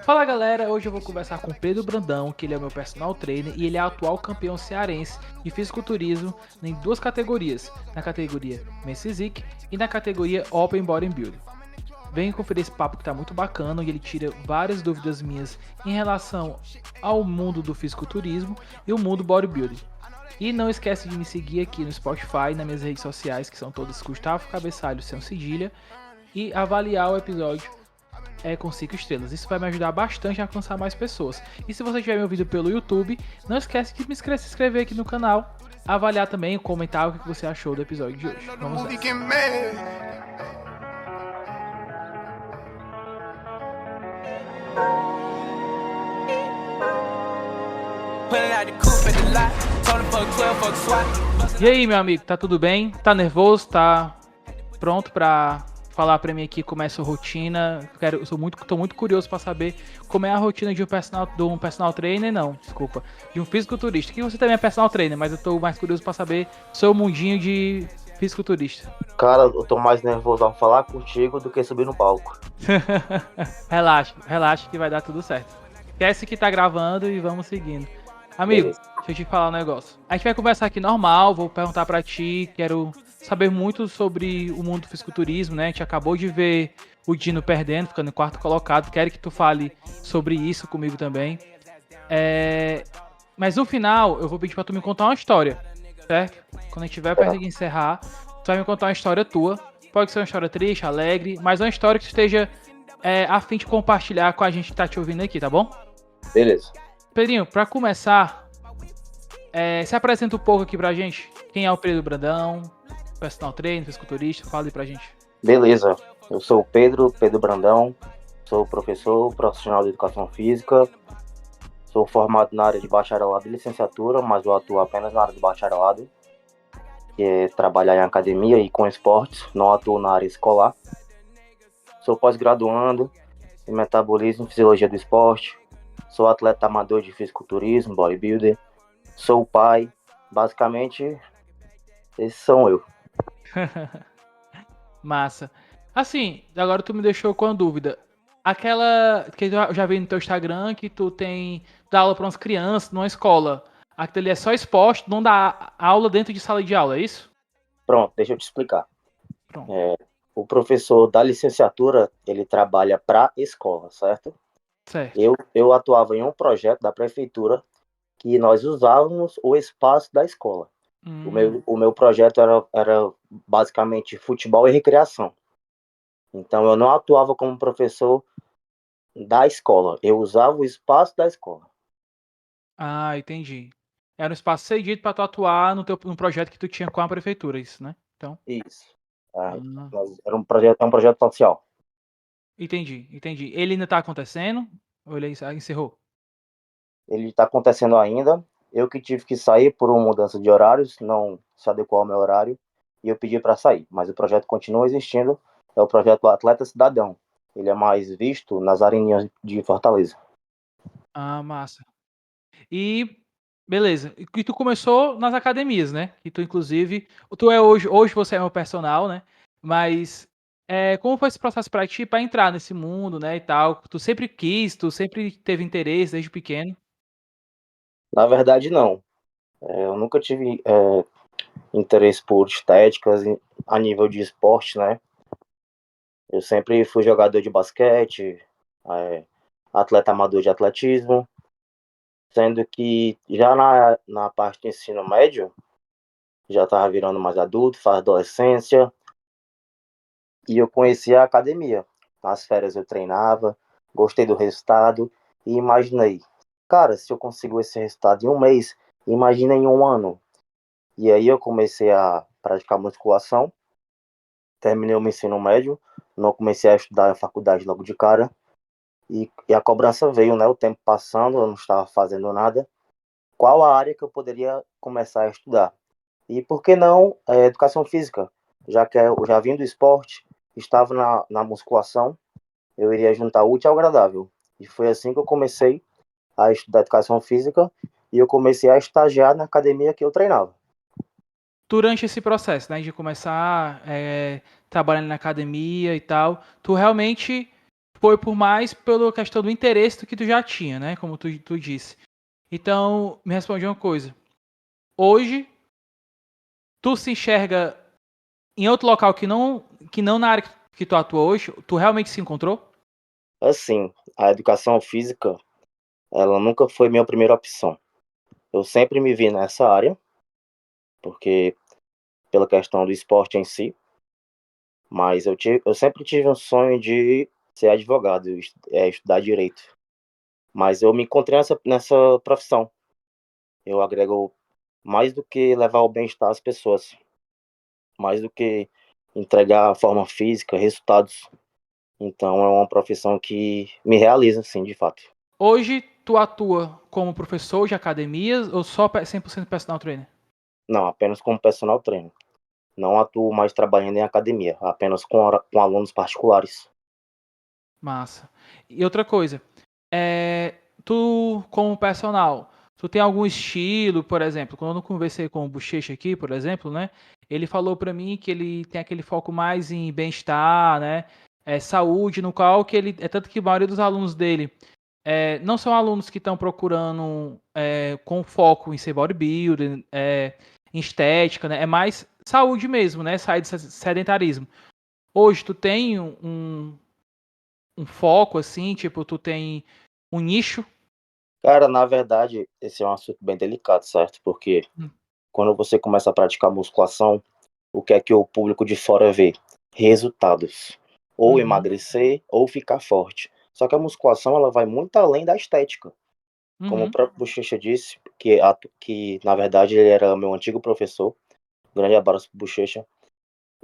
Fala galera, hoje eu vou conversar com Pedro Brandão, que ele é o meu personal trainer e ele é atual campeão cearense de fisiculturismo em duas categorias, na categoria Men's Physique e na categoria Open Bodybuilding. Venha conferir esse papo que tá muito bacana e ele tira várias dúvidas minhas em relação ao mundo do fisiculturismo e o mundo bodybuilding. E não esquece de me seguir aqui no Spotify, nas minhas redes sociais, que são todas Gustavo Cabeçalho sem cedilha, e avaliar o episódio com 5 estrelas. Isso vai me ajudar bastante a alcançar mais pessoas. E se você estiver me ouvindo pelo YouTube, não esquece de se inscrever aqui no canal, avaliar também, comentar o que você achou do episódio de hoje. Vamos lá. E aí, meu amigo, tá tudo bem? Tá nervoso? Tá pronto pra falar pra mim aqui como é a sua rotina? Tô muito curioso pra saber como é a rotina de um personal trainer, não, desculpa, de um fisiculturista. Que você também é personal trainer, mas eu tô mais curioso pra saber o seu mundinho de fisiculturista. Cara, eu tô mais nervoso ao falar contigo do que subir no palco. Relaxa que vai dar tudo certo. Esquece que tá gravando e vamos seguindo. Amigo, Beleza. deixa eu te falar um negócio. A gente vai conversar aqui normal, vou perguntar pra ti, quero saber muito sobre o mundo do fisiculturismo, né? A gente acabou de ver o Dino perdendo, ficando em quarto colocado. Quero que tu fale sobre isso comigo também. Mas no final, eu vou pedir pra tu me contar uma história, certo? Quando a gente estiver perto de encerrar, tu vai me contar uma história tua. Pode ser uma história triste, alegre, mas uma história que tu esteja a fim de compartilhar com a gente que tá te ouvindo aqui, tá bom? Beleza. Pedrinho, pra começar, se apresenta um pouco aqui pra gente. Quem é o Pedro Brandão? Personal trainer, fisiculturista, fala aí pra gente. Beleza. Eu sou o Pedro Brandão, sou professor profissional de educação física, sou formado na área de bacharelado e licenciatura, mas eu atuo apenas na área de bacharelado, que é trabalhar em academia e com esportes, não atuo na área escolar. Sou pós-graduando em metabolismo e fisiologia do esporte, sou atleta amador de fisiculturismo, bodybuilder, sou pai, basicamente, esses são eu. Massa. Assim, agora tu me deixou com a dúvida. Aquela que eu já vi no teu Instagram que tu dá aula pra umas crianças numa escola. Aquilo ali é só esporte, não dá aula dentro de sala de aula, é isso? Pronto, deixa eu te explicar. Pronto. O professor da licenciatura, ele trabalha para a escola, certo? Certo. Eu atuava em um projeto da prefeitura que nós usávamos o espaço da escola. O meu projeto era basicamente futebol e recreação. Então, eu não atuava como professor da escola, eu usava o espaço da escola. Ah, entendi. Era um espaço cedido pra tu atuar no projeto que tu tinha com a prefeitura, isso, né? Então, Isso. ah, Era é um projeto social. entendi. Ele ainda tá acontecendo? Ou ele encerrou? Ele está acontecendo ainda. Eu que tive que sair por uma mudança de horários, não se adequou ao meu horário, e eu pedi para sair. Mas o projeto continua existindo, é o projeto Atleta Cidadão. Ele é mais visto nas areninhas de Fortaleza. Ah, massa. E beleza. E tu começou nas academias, né? E tu, inclusive, tu é hoje você é meu personal, né? Mas como foi esse processo pra ti pra entrar nesse mundo, né? E tal? Tu sempre teve interesse desde pequeno. Na verdade, não. Eu nunca tive interesse por estéticas a nível de esporte, né? Eu sempre fui jogador de basquete, atleta amador de atletismo, sendo que já na parte de ensino médio, já estava virando mais adulto, faz adolescência, e eu conheci a academia. Nas férias eu treinava, gostei do resultado e imaginei, cara, se eu consigo esse resultado em um mês, imagina em um ano. E aí eu comecei a praticar musculação, terminei o meu ensino médio, não comecei a estudar na faculdade logo de cara, e a cobrança veio, né? O tempo passando, eu não estava fazendo nada. Qual a área que eu poderia começar a estudar? E por que não educação física? Já que eu já vim do esporte, estava na musculação, eu iria juntar o útil ao agradável. E foi assim que eu comecei a estudar educação física e eu comecei a estagiar na academia que eu treinava. Durante esse processo, né? De começar trabalhando na academia e tal, tu realmente foi por mais pela questão do interesse que tu já tinha, né? Como tu disse. Então, me responde uma coisa. Hoje, tu se enxerga em outro local que não na área que tu atua hoje? Tu realmente se encontrou? Assim, a educação física, ela nunca foi minha primeira opção. Eu sempre me vi nessa área, porque pela questão do esporte em si, mas eu sempre tive um sonho de ser advogado, estudar direito. Mas eu me encontrei nessa profissão. Eu agrego mais do que levar o bem-estar às pessoas, mais do que entregar forma física, resultados. Então é uma profissão que me realiza, sim, de fato. Hoje, tu atua como professor de academias ou só 100% personal trainer? Não, apenas como personal trainer. Não atuo mais trabalhando em academia, apenas com alunos particulares. Massa. E outra coisa, tu como personal, tu tem algum estilo, por exemplo, quando eu conversei com o Bochecha aqui, por exemplo, né? Ele falou pra mim que ele tem aquele foco mais em bem-estar, né? Saúde, no qual que ele. É tanto que a maioria dos alunos dele não são alunos que estão procurando com foco em ser bodybuilder, em estética, né? É mais saúde mesmo, né? Sair do sedentarismo. Hoje tu tem um foco, assim, tipo, tu tem um nicho. Cara, na verdade, esse é um assunto bem delicado, certo? Porque Hum. quando você começa a praticar musculação, o que é que o público de fora vê? Resultados. Ou Uhum, emagrecer, ou ficar forte. Só que a musculação, ela vai muito além da estética. Como o uhum. próprio Bochecha disse, que na verdade ele era meu antigo professor, grande abraço pro Bochecha,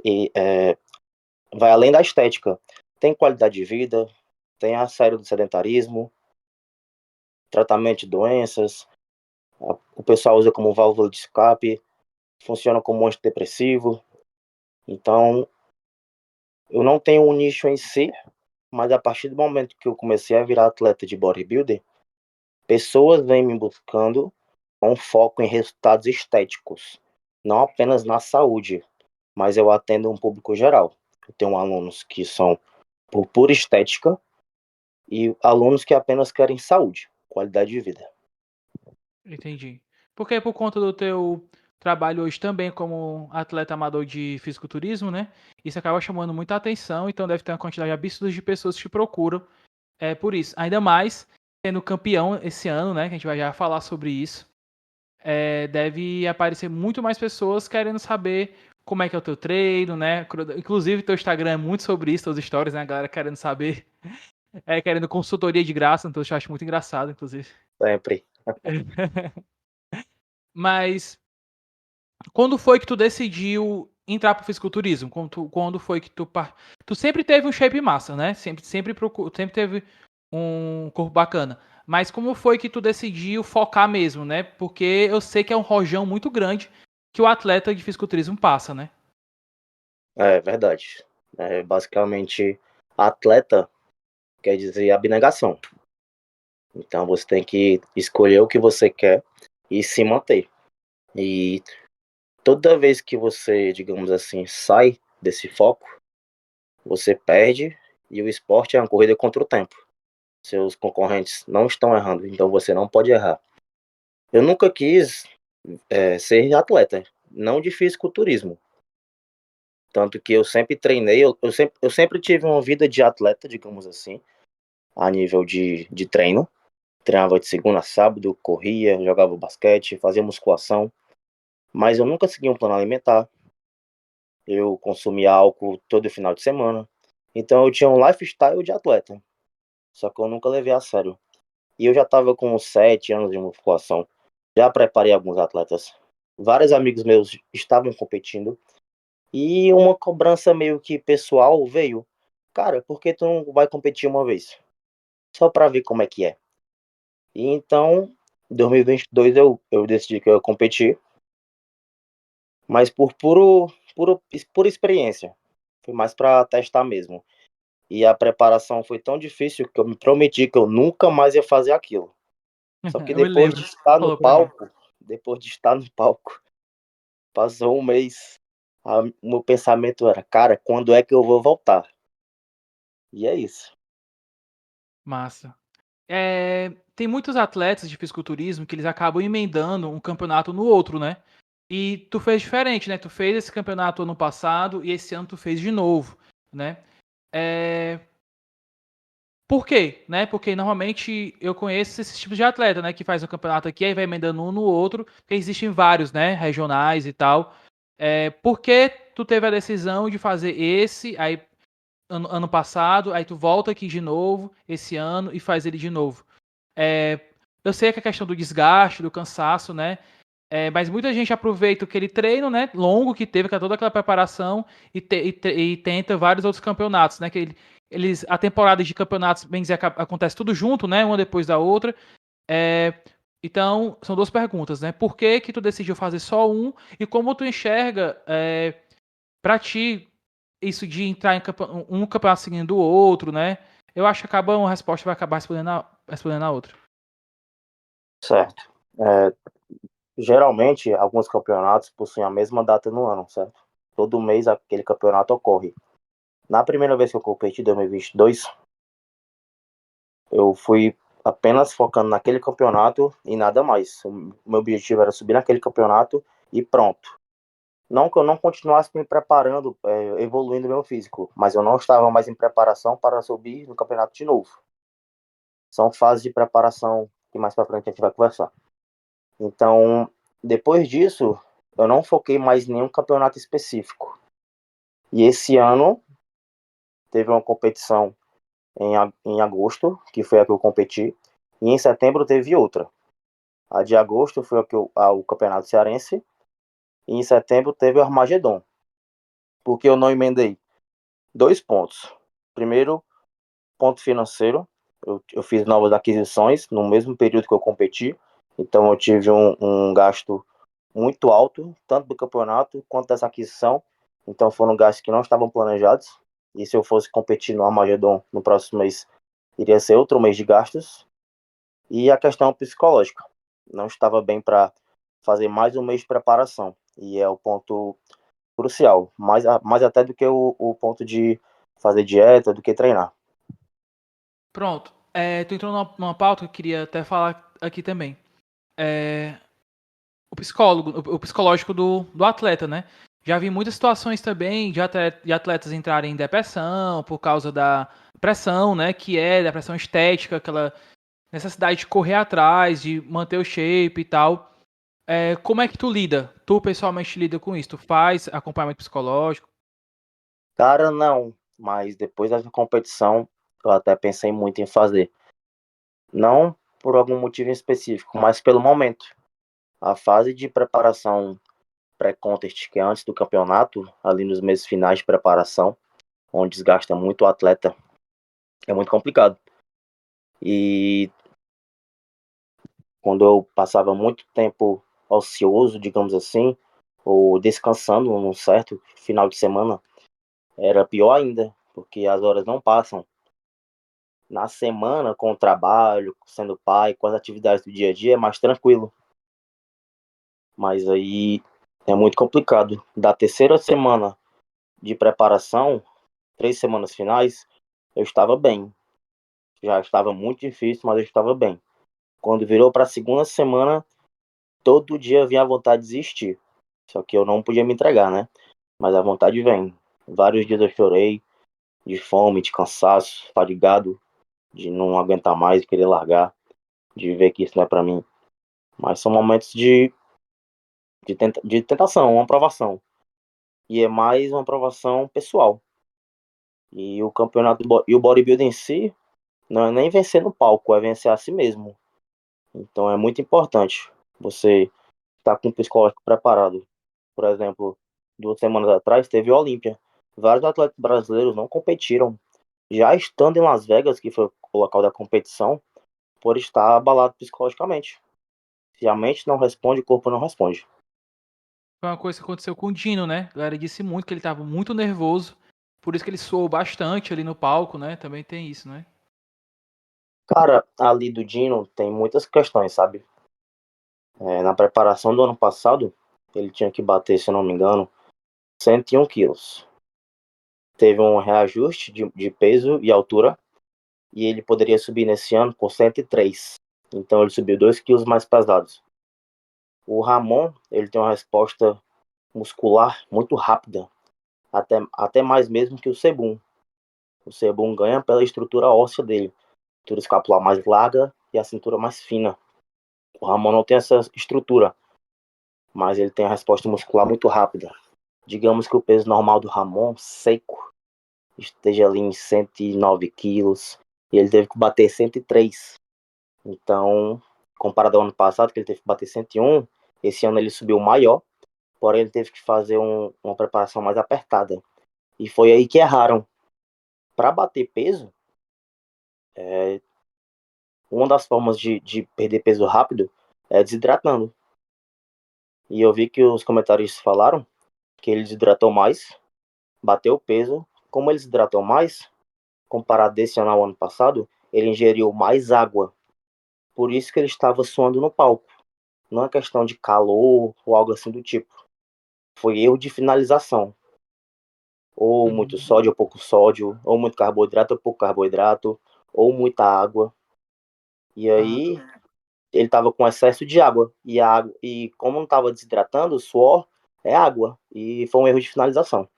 e vai além da estética. Tem qualidade de vida, tem a série do sedentarismo, tratamento de doenças, o pessoal usa como válvula de escape, funciona como antidepressivo. Então, eu não tenho um nicho em si, mas a partir do momento que eu comecei a virar atleta de bodybuilder, pessoas vêm me buscando com foco em resultados estéticos, não apenas na saúde, mas eu atendo um público geral. Eu tenho alunos que são por pura estética e alunos que apenas querem saúde, qualidade de vida. Entendi. Porque por conta do teu trabalho hoje também como atleta amador de fisiculturismo, né? Isso acaba chamando muita atenção, então deve ter uma quantidade absurda de pessoas que te procuram por isso. Ainda mais sendo campeão esse ano, né? Que a gente vai já falar sobre isso. Deve aparecer muito mais pessoas querendo saber como é que é o teu treino, né? Inclusive, teu Instagram é muito sobre isso, teus stories, né? A galera querendo saber, querendo consultoria de graça, então eu acho muito engraçado, inclusive. Sempre. Mas quando foi que tu decidiu entrar pro fisiculturismo? Quando foi que tu sempre teve um shape massa, né? Sempre teve um corpo bacana. Mas como foi que tu decidiu focar mesmo, né? Porque eu sei que é um rojão muito grande que o atleta de fisiculturismo passa, né? É verdade. Basicamente, atleta quer dizer abnegação. Então você tem que escolher o que você quer e se manter. E toda vez que você, digamos assim, sai desse foco, você perde e o esporte é uma corrida contra o tempo. Seus concorrentes não estão errando, então você não pode errar. Eu nunca quis ser atleta, não de fisiculturismo. Tanto que eu sempre treinei, eu sempre tive uma vida de atleta, digamos assim, a nível de treino. Treinava de segunda a sábado, corria, jogava basquete, fazia musculação, mas eu nunca segui um plano alimentar. Eu consumia álcool todo final de semana. Então eu tinha um lifestyle de atleta, só que eu nunca levei a sério. E eu já estava com 7 anos de musculação, já preparei alguns atletas. Vários amigos meus estavam competindo e uma cobrança meio que pessoal veio. Cara, por que tu não vai competir uma vez? Só para ver como é que é. E então, em 2022 eu decidi que eu ia competir, mas por pura experiência. Foi mais para testar mesmo. E a preparação foi tão difícil que eu me prometi que eu nunca mais ia fazer aquilo. Só que Eu me lembro. Tu falou pra mim. depois de estar no palco, passou um mês, o meu pensamento era, cara, quando é que eu vou voltar? E é isso. Massa. Tem muitos atletas de fisiculturismo que eles acabam emendando um campeonato no outro, né? E tu fez diferente, né? Tu fez esse campeonato ano passado e esse ano tu fez de novo, né? É, Por quê? Né? Porque normalmente eu conheço esses tipos de atleta, né? Que faz o campeonato aqui, aí vai emendando um no outro, porque existem vários, né? Regionais e tal. Por que tu teve a decisão de fazer esse, aí ano passado, aí tu volta aqui de novo, esse ano, e faz ele de novo? É, eu sei que a questão do desgaste, do cansaço, né? Mas muita gente aproveita aquele treino, né, longo que teve, com toda aquela preparação, e tenta vários outros campeonatos, né? A temporada de campeonatos, bem dizer, acontece tudo junto, né? Uma depois da outra. É, então, são duas perguntas, né? Por que que tu decidiu fazer só um? E como tu enxerga, pra ti, isso de entrar em um campeonato seguindo o outro, né? Eu acho que uma resposta vai acabar respondendo a outra. Certo. É, geralmente, alguns campeonatos possuem a mesma data no ano, certo? Todo mês aquele campeonato ocorre. Na primeira vez que eu competi, em 2022, eu fui apenas focando naquele campeonato e nada mais. O meu objetivo era subir naquele campeonato e pronto. Não que eu não continuasse me preparando, evoluindo meu físico, mas eu não estava mais em preparação para subir no campeonato de novo. São fases de preparação que mais para frente a gente vai conversar. Então, depois disso, eu não foquei mais em nenhum campeonato específico. E esse ano teve uma competição em agosto, que foi a que eu competi, e em setembro teve outra. A de agosto foi o Campeonato Cearense, e em setembro teve o Armagedon. Porque eu não emendei 2 pontos. Primeiro, ponto financeiro. Eu fiz novas aquisições no mesmo período que eu competi, então eu tive um gasto muito alto, tanto do campeonato quanto dessa aquisição. Então foram gastos que não estavam planejados. E se eu fosse competir no Armagedon no próximo mês, iria ser outro mês de gastos. E a questão psicológica. Não estava bem para fazer mais um mês de preparação. E é o ponto crucial. Mais até do que o ponto de fazer dieta, do que treinar. Pronto. Tu entrou numa pauta que eu queria até falar aqui também. É, o psicológico do atleta, né? Já vi muitas situações também de atletas entrarem em depressão por causa da pressão, né? Que é da pressão estética, aquela necessidade de correr atrás, de manter o shape e tal. Como é que tu lida? Tu pessoalmente lida com isso? Tu faz acompanhamento psicológico? Cara, não. Mas depois da competição, eu até pensei muito em fazer. Não por algum motivo em específico, mas pelo momento. A fase de preparação pré-contest, que é antes do campeonato, ali nos meses finais de preparação, onde desgasta muito o atleta, é muito complicado. E quando eu passava muito tempo ocioso, digamos assim, ou descansando num certo final de semana, era pior ainda, porque as horas não passam. Na semana, com o trabalho, sendo pai, com as atividades do dia a dia, é mais tranquilo. Mas aí é muito complicado. Da terceira semana de preparação, 3 semanas finais, eu estava bem. Já estava muito difícil, mas eu estava bem. Quando virou para a segunda semana, todo dia vinha a vontade de desistir. Só que eu não podia me entregar, né? Mas a vontade vem. Vários dias eu chorei, de fome, de cansaço, fadigado, de não aguentar mais, de querer largar, de ver que isso não é para mim. Mas são momentos de tentação, uma aprovação. E é mais uma aprovação pessoal. E o e o bodybuilding em si não é nem vencer no palco, é vencer a si mesmo. Então é muito importante você estar com o psicológico preparado. Por exemplo, 2 semanas atrás teve o Olímpia. Vários atletas brasileiros não competiram, já estando em Las Vegas, que foi o local da competição, por estar abalado psicologicamente. Se a mente não responde, o corpo não responde. Foi uma coisa que aconteceu com o Dino, né? A galera disse muito que ele tava muito nervoso, por isso que ele suou bastante ali no palco, né? Também tem isso, né? Cara, ali do Dino tem muitas questões, sabe? Na preparação do ano passado, ele tinha que bater, se eu não me engano, 101 quilos. Teve um reajuste de peso e altura, e ele poderia subir nesse ano com 103. Então ele subiu 2 quilos mais pesados. O Ramon, ele tem uma resposta muscular muito rápida, até mais mesmo que o Sebum. O Sebum ganha pela estrutura óssea dele, estrutura escapular mais larga e a cintura mais fina. O Ramon não tem essa estrutura, mas ele tem a resposta muscular muito rápida. Digamos que o peso normal do Ramon, seco, esteja ali em 109 quilos, e ele teve que bater 103. Então, comparado ao ano passado, que ele teve que bater 101, esse ano ele subiu maior, porém ele teve que fazer uma preparação mais apertada. E foi aí que erraram. Para bater peso, uma das formas de perder peso rápido é desidratando. E eu vi que os comentaristas falaram que ele desidratou mais, bateu peso. Como ele desidratou mais, comparado desse ano ao ano passado, ele ingeriu mais água. Por isso que ele estava suando no palco. Não é questão de calor ou algo assim do tipo. Foi erro de finalização. Ou muito Uhum. sódio ou pouco sódio, ou muito carboidrato ou pouco carboidrato, ou muita água. E Ah, aí ele estava com excesso de água. E como não estava desidratando, o suor é água. E foi um erro de finalização.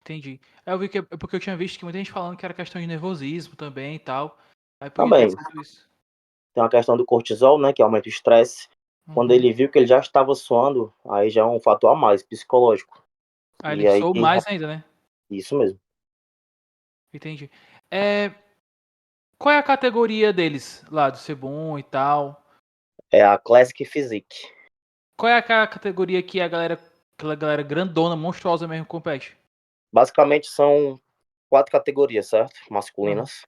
entendi. Eu vi que é porque eu tinha visto que muita gente falando que era questão de nervosismo também e tal. Aí podia ter Também sido isso. tem a questão do cortisol, né, que aumenta o estresse. Quando Uhum. ele viu que ele já estava suando, aí já é um fator a mais, psicológico. Aí E ele aí, soou mais ainda, né? isso mesmo. Entendi. É, qual é a categoria deles lá do Sebum e tal? É a Classic Physique. Qual é a categoria que aquela galera grandona, monstruosa mesmo compete? Basicamente são 4 categorias, certo? Aham, Masculinas.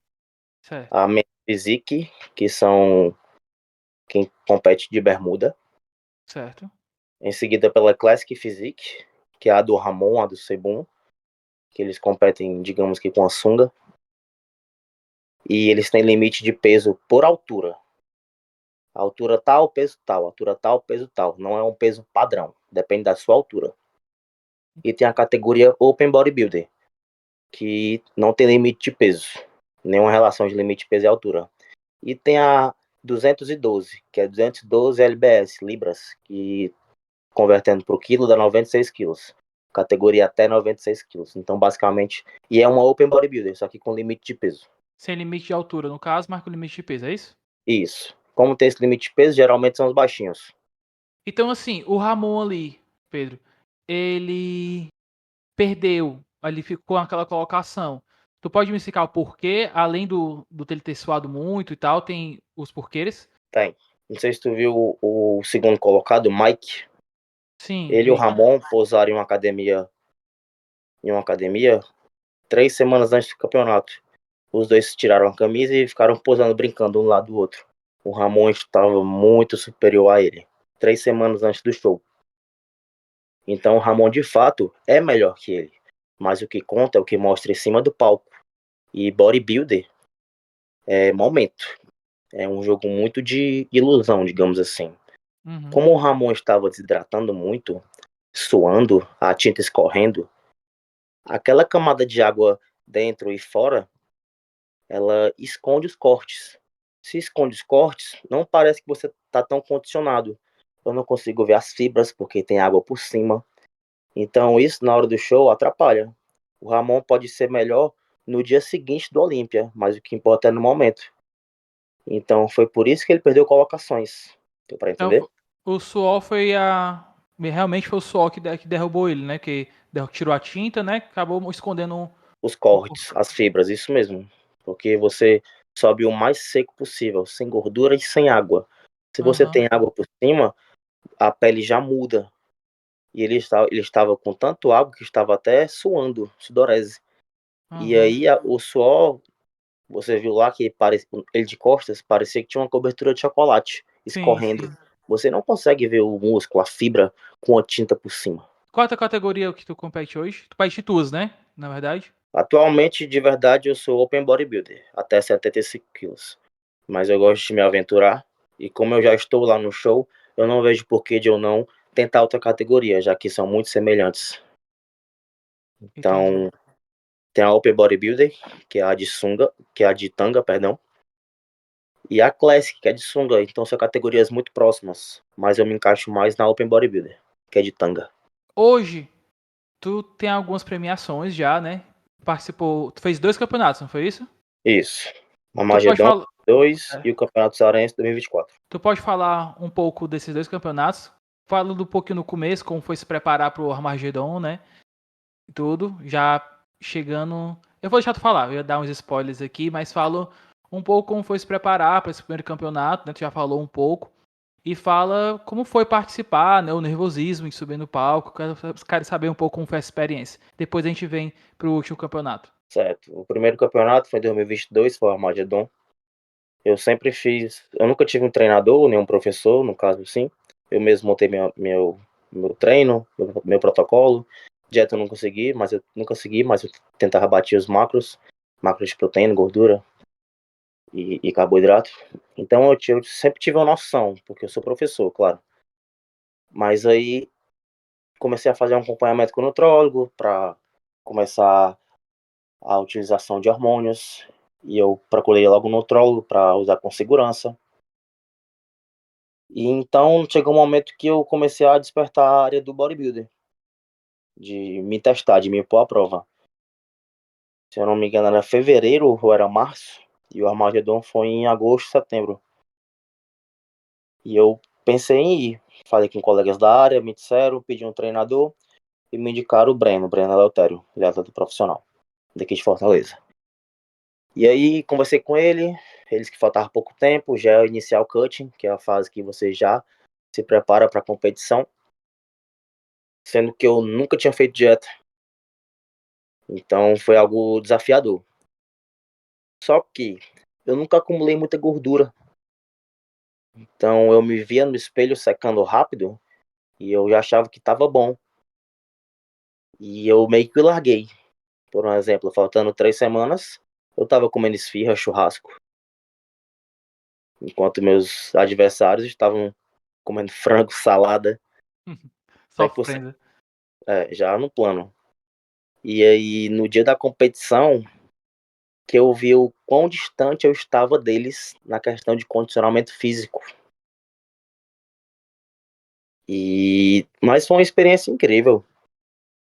certo, A Men's Physique, que são quem compete de bermuda. certo. Em seguida pela Classic Physique, que é a do Ramon, a do Sebum, que eles competem, digamos que com a sunga. E eles têm limite de peso por altura. Altura tal, peso tal, altura tal, peso tal. Não é um peso padrão, depende da sua altura. E tem a categoria Open Bodybuilder, que não tem limite de peso, nenhuma relação de limite de peso e altura. E tem a 212, que é 212 lbs, libras, que convertendo para o quilo dá 96 quilos. Categoria até 96 quilos. Então, basicamente, e é uma Open Bodybuilder, só que com limite de peso. Sem limite de altura, no caso, marca o limite de peso, é isso? Isso. Como tem esse limite de peso, geralmente são os baixinhos. Então, assim, o Ramon ali, Pedro, ele perdeu, ele ficou naquela colocação. Tu pode me explicar o porquê, além do dele ter suado muito e tal, tem os porquês? Tem. Não sei se tu viu o segundo colocado, o Mike. Sim, Ele e o vi. Ramon pousaram em uma academia 3 semanas antes do campeonato. Os dois tiraram a camisa e ficaram posando, brincando um lado do outro. O Ramon estava muito superior a ele. 3 semanas antes do show. Então o Ramon, de fato, é melhor que ele. Mas o que conta é o que mostra em cima do palco. E bodybuilder é momento. É um jogo muito de ilusão, digamos assim. Uhum. Como o Ramon estava desidratando muito, suando, a tinta escorrendo, aquela camada de água dentro e fora, ela esconde os cortes. Se esconde os cortes, não parece que você está tão condicionado. Eu não consigo ver as fibras porque tem água por cima. Então isso na hora do show atrapalha. O Ramon pode ser melhor no dia seguinte do Olímpia, mas o que importa é no momento. Então foi por isso que ele perdeu colocações. Deu para Então, entender? o suor foi a. Realmente foi o suor que derrubou ele, né? Que tirou a tinta, né? Acabou escondendo Os o cortes, corpo. as fibras, isso mesmo. Porque você sobe o mais seco possível, sem gordura e sem água. Se você Aham, tem água por cima, a pele já muda. E ele estava com tanto água que estava até suando, sudorese. E aham. aí o suor, você viu lá que ele de costas parecia que tinha uma cobertura de chocolate Sim, escorrendo. sim. Você não consegue ver o músculo, a fibra com a tinta por cima. Qual é a tua categoria que tu compete hoje? Tu compete duas, né? Na verdade. Atualmente, de verdade, eu sou open bodybuilder, até 75 quilos. Mas eu gosto de me aventurar. E como eu já estou lá no show, eu não vejo porquê de eu não tentar outra categoria, já que são muito semelhantes. Entendi. Então, Tem a Open Bodybuilder, que é a de sunga, que é a de tanga, perdão. E a Classic, que é de sunga. Então são categorias muito próximas. Mas eu me encaixo mais na Open Bodybuilder, que é de tanga. Hoje, tu tem algumas premiações já, né? Participou. Tu fez 2 campeonatos, não foi isso? Isso. O Tu pode Armagedon falar. 2 É. e o Campeonato Cearense 2024. Tu pode falar um pouco desses 2 campeonatos? Falando um pouquinho no começo, como foi se preparar pro Armagedon, né? E tudo. Já chegando. Eu vou deixar tu falar, eu ia dar uns spoilers aqui, mas falo um pouco como foi se preparar para esse primeiro campeonato, né? Tu já falou um pouco. E fala como foi participar, né? O nervosismo em subir no palco. Quero saber um pouco como foi a experiência. Depois a gente vem pro último campeonato. Certo. O primeiro campeonato foi em 2022, foi o Armagedon. Eu sempre fiz. Eu nunca tive um treinador, nenhum professor, no caso sim. Eu mesmo montei meu treino, meu protocolo. Dieta eu não consegui, mas eu nunca segui, mas eu tentava bater os macros de proteína, gordura e carboidrato. Então eu sempre tive uma noção, porque eu sou professor, claro. Mas aí comecei a fazer um acompanhamento com o nutrólogo para começar a utilização de hormônios. E eu procurei logo um nutrólogo para usar com segurança. E então chegou um momento que eu comecei a despertar a área do bodybuilder, de me testar, de me pôr à prova. Se eu não me engano, era fevereiro ou era março, e o Armagedon foi em agosto, setembro. E eu pensei em ir. Falei com colegas da área, me disseram, pedi um treinador e me indicaram o Breno Eleutério, ele é atleta profissional, daqui de Fortaleza. E aí conversei com ele, eles que faltava pouco tempo, já é o inicial cutting, que é a fase que você já se prepara para a competição, sendo que eu nunca tinha feito dieta. Então foi algo desafiador. Só que eu nunca acumulei muita gordura. Então eu me via no espelho secando rápido e eu já achava que estava bom. E eu meio que larguei. Por um exemplo, faltando 3 semanas, eu estava comendo esfirra, churrasco. Enquanto meus adversários estavam comendo frango, salada, 100%, Sofrendo. já no plano. E aí, no dia da competição, que eu vi o quão distante eu estava deles na questão de condicionamento físico. Mas foi uma experiência incrível.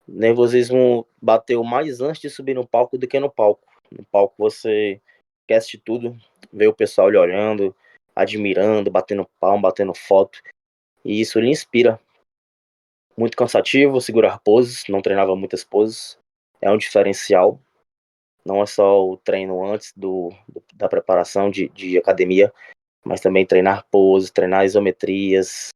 O nervosismo bateu mais antes de subir no palco do que no palco. No palco você esquece de tudo, vê o pessoal lhe olhando, admirando, batendo palma, batendo foto. E isso lhe inspira. Muito cansativo, segurar poses, não treinava muitas poses. É um diferencial. Não é só o treino antes da preparação de academia, mas também treinar poses, treinar isometrias,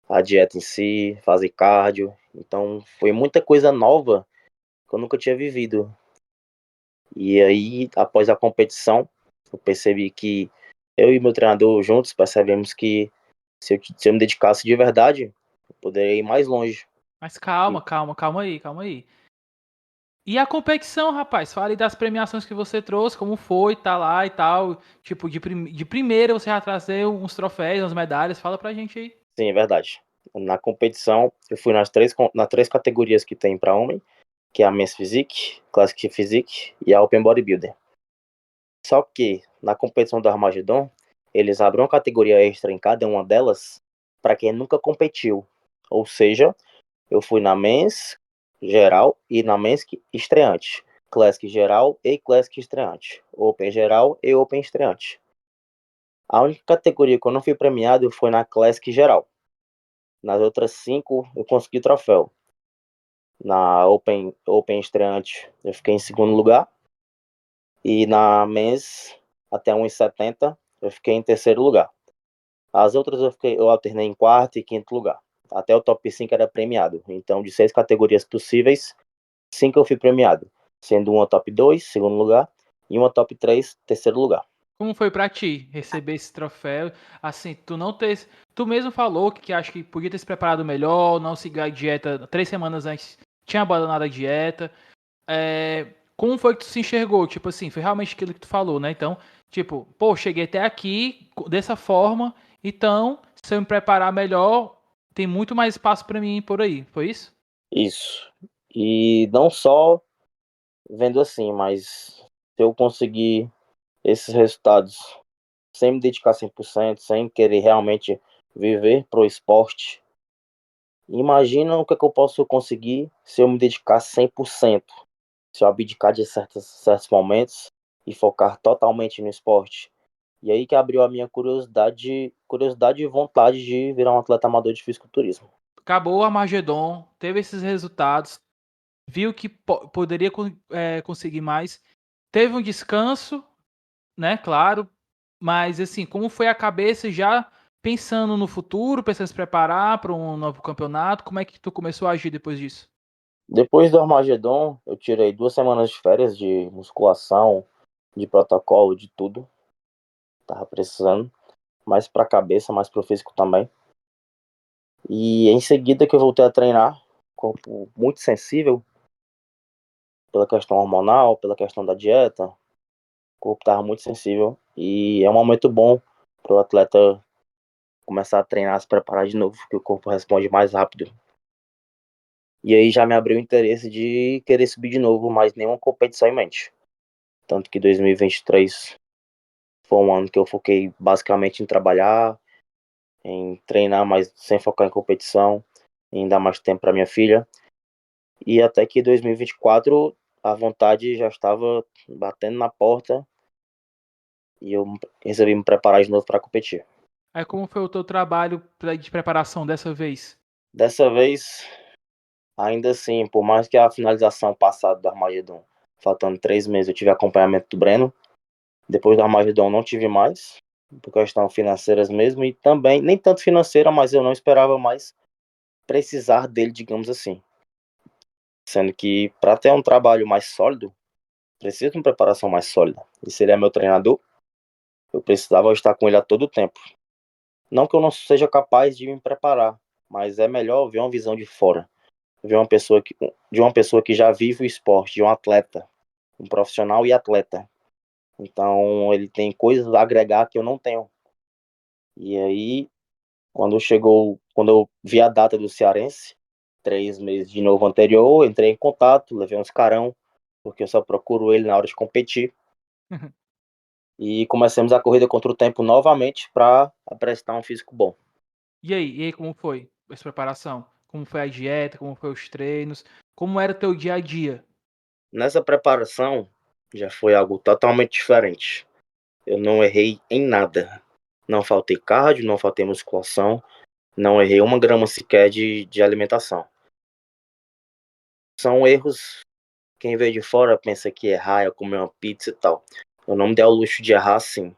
a dieta em si, fazer cardio. Então foi muita coisa nova que eu nunca tinha vivido. E aí, após a competição, eu percebi que eu e meu treinador juntos percebemos que se eu me dedicasse de verdade, eu poderia ir mais longe. Mas E, calma aí, calma aí. E a competição, rapaz? Fale das premiações que você trouxe, como foi, tá lá e tal. Tipo, de primeira você já trazeu uns troféus, umas medalhas. Fala pra gente aí. sim, é verdade. Na competição, eu fui nas três categorias que tem para homem, que é a Men's Physique, Classic Physique e a Open Bodybuilder. Só que na competição do Armagedon, eles abrem uma categoria extra em cada uma delas para quem nunca competiu. Ou seja, eu fui na Men's geral e na Men's estreante. Classic geral e Classic estreante. Open geral e Open estreante. A única categoria que eu não fui premiado foi na Classic geral. Nas outras 5 eu consegui troféu. Na Open estreante eu fiquei em segundo lugar. E na Men's até 1,70 eu fiquei em terceiro lugar. As outras eu alternei em quarto e quinto lugar. Até o top 5 era premiado. Então, de 6 categorias possíveis, 5 eu fui premiado. Sendo uma top 2, segundo lugar, e uma top 3, terceiro lugar. Como foi pra ti receber esse troféu? Assim, tu não ter. Tu mesmo falou que acha que podia ter se preparado melhor, não seguir a dieta 3 semanas antes, tinha abandonado a dieta. Como foi que tu se enxergou? Tipo assim, foi realmente aquilo que tu falou, né? Então, tipo, pô, cheguei até aqui dessa forma, então, se eu me preparar melhor, tem muito mais espaço pra mim por aí. Foi isso? Isso. E não só vendo assim, mas se eu conseguir esses resultados sem me dedicar 100%, sem querer realmente viver pro esporte, imagina o que eu posso conseguir se eu me dedicar 100%, se eu abdicar de certos momentos e focar totalmente no esporte. E aí que abriu a minha curiosidade e vontade de virar um atleta amador de fisiculturismo. Acabou o Armagedon, teve esses resultados, viu que poderia conseguir mais, teve um descanso, né, claro, mas assim, como foi a cabeça já pensando no futuro, pensando em se preparar para um novo campeonato, como é que tu começou a agir depois disso? Depois do Armagedon, eu tirei 2 semanas de férias de musculação, de protocolo, de tudo. Tava precisando. Mais pra cabeça, mais pro físico também. E em seguida que eu voltei a treinar, corpo muito sensível pela questão hormonal, pela questão da dieta. O corpo tava muito sensível. E é um momento bom pro atleta começar a treinar, se preparar de novo, que o corpo responde mais rápido. E aí já me abriu o interesse de querer subir de novo, mas nenhuma competição em mente. Tanto que 2023 foi um ano que eu foquei basicamente em trabalhar, em treinar, mas sem focar em competição, em dar mais tempo para minha filha. E até que 2024 a vontade já estava batendo na porta e eu resolvi me preparar de novo para competir. Aí como foi o teu trabalho de preparação dessa vez? Dessa vez, ainda assim, por mais que a finalização passada do Armagedon, faltando 3 meses, eu tive acompanhamento do Breno. Depois do Armagedon não tive mais, por questão financeiras mesmo, e também, nem tanto financeira, mas eu não esperava mais precisar dele, digamos assim. Sendo que para ter um trabalho mais sólido, preciso de uma preparação mais sólida. E se ele é meu treinador, eu precisava estar com ele a todo tempo. Não que eu não seja capaz de me preparar, mas é melhor ver uma visão de fora, ver de uma pessoa que já vive o esporte, de um atleta, um profissional e atleta. Então ele tem coisas a agregar que eu não tenho. E aí, quando eu vi a data do Cearense, 3 meses de novo anterior, entrei em contato, levei uns carão, porque eu só procuro ele na hora de competir. E começamos a corrida contra o tempo novamente para apresentar um físico bom. E aí como foi essa preparação? Como foi a dieta, como foi os treinos, como era o teu dia a dia? Nessa preparação já foi algo totalmente diferente. Eu não errei em nada. Não faltei cardio, não faltei musculação, não errei 1 grama sequer de alimentação. São erros, quem vê de fora pensa que errar é comer uma pizza e tal. Eu não me dei ao luxo de errar assim.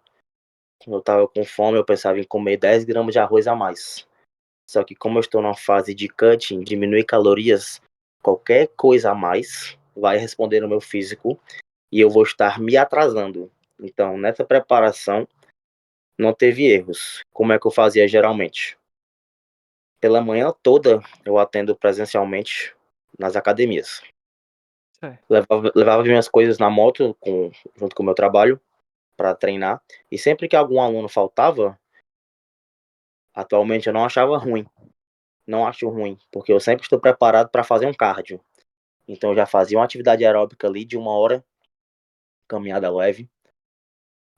Quando eu tava com fome, eu pensava em comer 10 gramas de arroz a mais. Só que como eu estou numa fase de cutting, diminuir calorias, qualquer coisa a mais vai responder no meu físico e eu vou estar me atrasando. Então, nessa preparação, não teve erros. Como é que eu fazia geralmente? Pela manhã toda, eu atendo presencialmente nas academias. Certo. Levava minhas coisas na moto, junto com o meu trabalho, para treinar. E sempre que algum aluno faltava, atualmente eu não achava ruim. Não acho ruim, porque eu sempre estou preparado para fazer um cardio. Então eu já fazia uma atividade aeróbica ali de 1 hora, caminhada leve.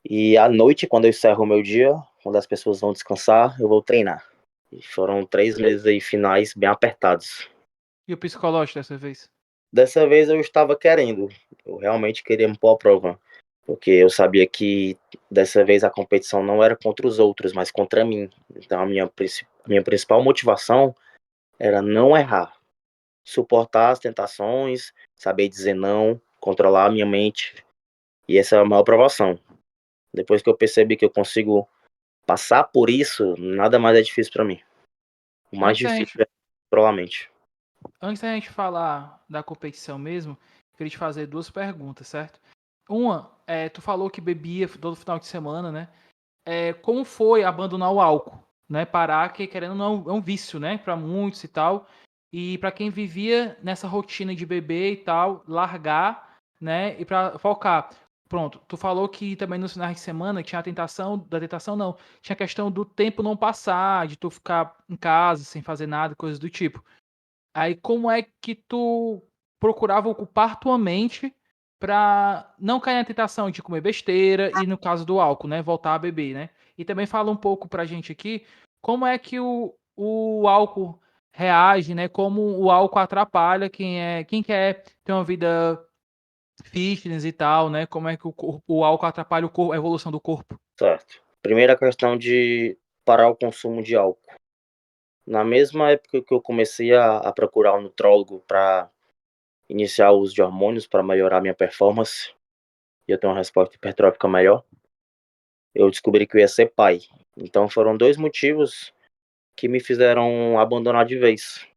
E à noite, quando eu encerro o meu dia, quando as pessoas vão descansar, eu vou treinar. E foram 3 meses aí finais bem apertados. E o psicológico dessa vez? Dessa vez eu estava querendo, eu realmente queria me pôr à prova, porque eu sabia que dessa vez a competição não era contra os outros, mas contra mim. Então a minha principal motivação era não errar, suportar as tentações, saber dizer não, controlar a minha mente. E essa é a maior provação. Depois que eu percebi que eu consigo passar por isso, nada mais é difícil para mim. O mais Antes da difícil gente, é controlar a mente. antes da gente falar da competição mesmo, eu queria te fazer duas perguntas, certo? Uma, tu falou que bebia todo final de semana, né? Como foi abandonar o álcool, né? Parar, que querendo ou não, é um vício, né? Para muitos e tal. E para quem vivia nessa rotina de beber e tal, largar, né? E para focar. Pronto, tu falou que também nos finais de semana tinha a tentação, da tentação não, tinha a questão do tempo não passar, de tu ficar em casa sem fazer nada, coisas do tipo. Aí como é que tu procurava ocupar tua mente para não cair na tentação de comer besteira e, no caso do álcool, né, voltar a beber, né? E também fala um pouco pra gente aqui como é que o álcool reage, né? Como o álcool atrapalha quem quer ter uma vida fitness e tal, né? Como é que o álcool atrapalha o corpo, a evolução do corpo. Certo. Primeira questão de parar o consumo de álcool. Na mesma época que eu comecei a procurar um nutrólogo para iniciar o uso de hormônios para melhorar minha performance e eu ter uma resposta hipertrófica melhor, eu descobri que eu ia ser pai. Então foram dois motivos que me fizeram abandonar de vez.